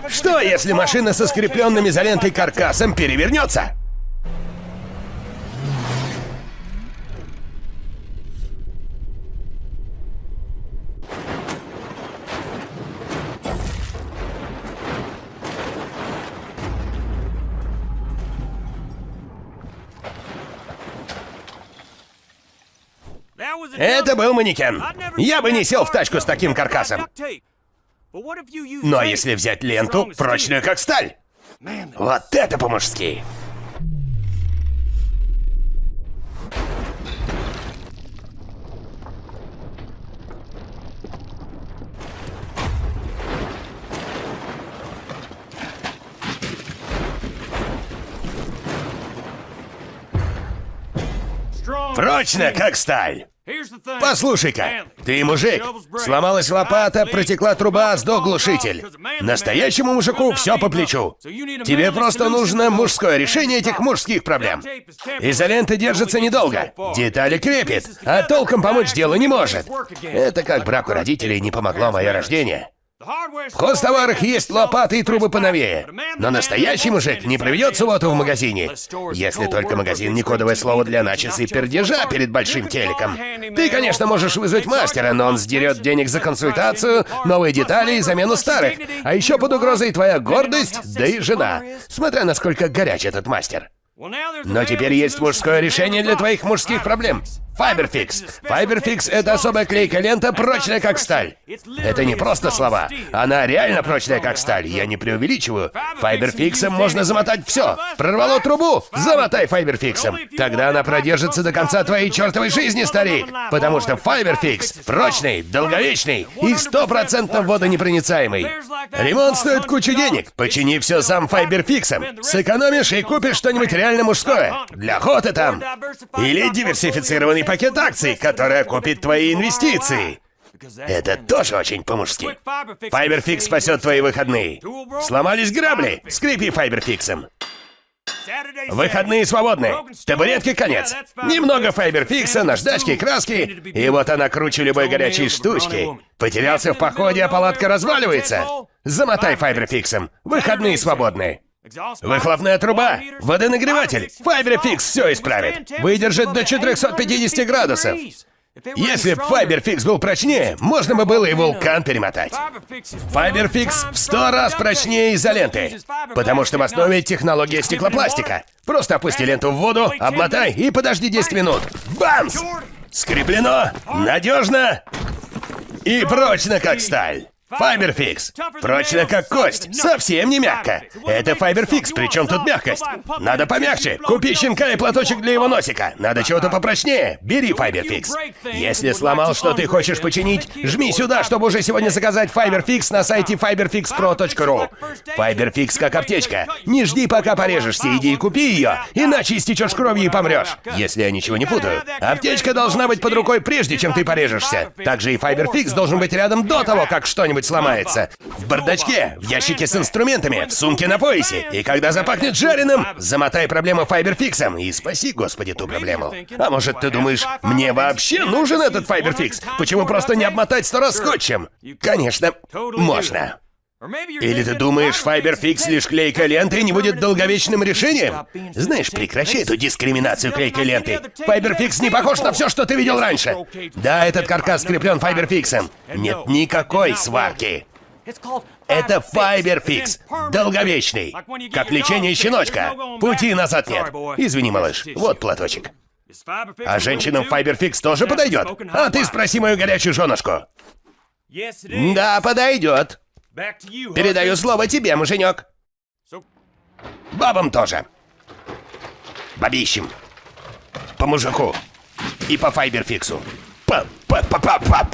Что, если машина со скрепленным изолентой каркасом перевернется? Это был манекен. Я бы не сел в тачку с таким каркасом. Но если взять ленту, прочную как сталь. Вот это по-мужски. Прочно как сталь. Послушай-ка, ты мужик. Сломалась лопата, протекла труба, сдох глушитель. Настоящему мужику все по плечу. Тебе просто нужно мужское решение этих мужских проблем. Изолента держится недолго, детали крепит, а толком помочь делу не может. Это как браку родителей не помогло мое рождение. В хозтоварах есть лопаты и трубы поновее. Но настоящий мужик не проведет субботу в магазине. Если только магазин не кодовое слово для начес и пердежа перед большим телеком. Ты, конечно, можешь вызвать мастера, но он сдерет денег за консультацию, новые детали и замену старых. А еще под угрозой твоя гордость, да и жена. Смотря насколько горяч этот мастер. Но теперь есть мужское решение для твоих мужских проблем. Fiberfix. Fiberfix — это особая клейкая лента, прочная как сталь. Это не просто слова. Она реально прочная как сталь. Я не преувеличиваю. Fiberfix'ом можно замотать все. Прорвало трубу? Замотай Fiberfix'ом. Тогда она продержится до конца твоей чертовой жизни, старик. Потому что Fiberfix прочный, долговечный и 100% водонепроницаемый. Ремонт стоит кучу денег. Почини все сам Fiberfix'ом. Сэкономишь и купишь что-нибудь реально мужское. Для охоты там. Или диверсифицированный пакет акций, который окупит твои инвестиции. Это тоже очень по-мужски. Fiberfix спасет твои выходные. Сломались грабли? Скрепи Fiberfix'ом. Выходные свободны. Табуретки конец. Немного Fiberfix'a, наждачки, краски. И вот она круче любой горячей штучки. Потерялся в походе, а палатка разваливается. Замотай Fiberfix'ом. Выходные свободны. Выхлопная труба, водонагреватель. Fiberfix все исправит. Выдержит до 450 градусов. Если б Fiberfix был прочнее, можно бы было и вулкан перемотать. Fiberfix в 100 раз прочнее изоленты, потому что в основе технология стеклопластика. Просто опусти ленту в воду, обмотай и подожди 10 минут. Бамс! Скреплено, надежно и прочно как сталь. Fiberfix. Прочно как кость. Совсем не мягко. Это Fiberfix, причем тут мягкость. Надо помягче. Купи щенка и платочек для его носика. Надо чего-то попрочнее. Бери Fiberfix. Если сломал, что ты хочешь починить, жми сюда, чтобы уже сегодня заказать Fiberfix на сайте fiberfixpro.ru. Fiberfix как аптечка. Не жди, пока порежешься. Иди и купи ее, иначе истечешь кровью и помрешь. Если я ничего не путаю. Аптечка должна быть под рукой, прежде чем ты порежешься. Также и Fiberfix должен быть рядом до того, как что-нибудь сломается. В бардачке, в ящике с инструментами, в сумке на поясе. И когда запахнет жареным, замотай проблему Fiberfix'ом и спаси, Господи, ту проблему. А может, ты думаешь, мне вообще нужен этот Fiberfix? Почему просто не обмотать 100 раз скотчем? Конечно, можно. Или ты думаешь, Fiberfix лишь клейкая лента и не будет долговечным решением? Знаешь, прекращай эту дискриминацию клейкой ленты. Fiberfix не похож на все, что ты видел раньше. Да, этот каркас скреплен Fiberfix'ом. Нет никакой сварки. Это Fiberfix. Долговечный. Как лечение щеночка. Пути назад нет. Извини, малыш, вот платочек. А женщинам Fiberfix тоже подойдет? А ты спроси мою горячую женушку. Да, подойдет. Передаю слово тебе, муженек. Бабам тоже. Бабищем. По мужику. И по Fiberfix'у. Па-па-па-па-па.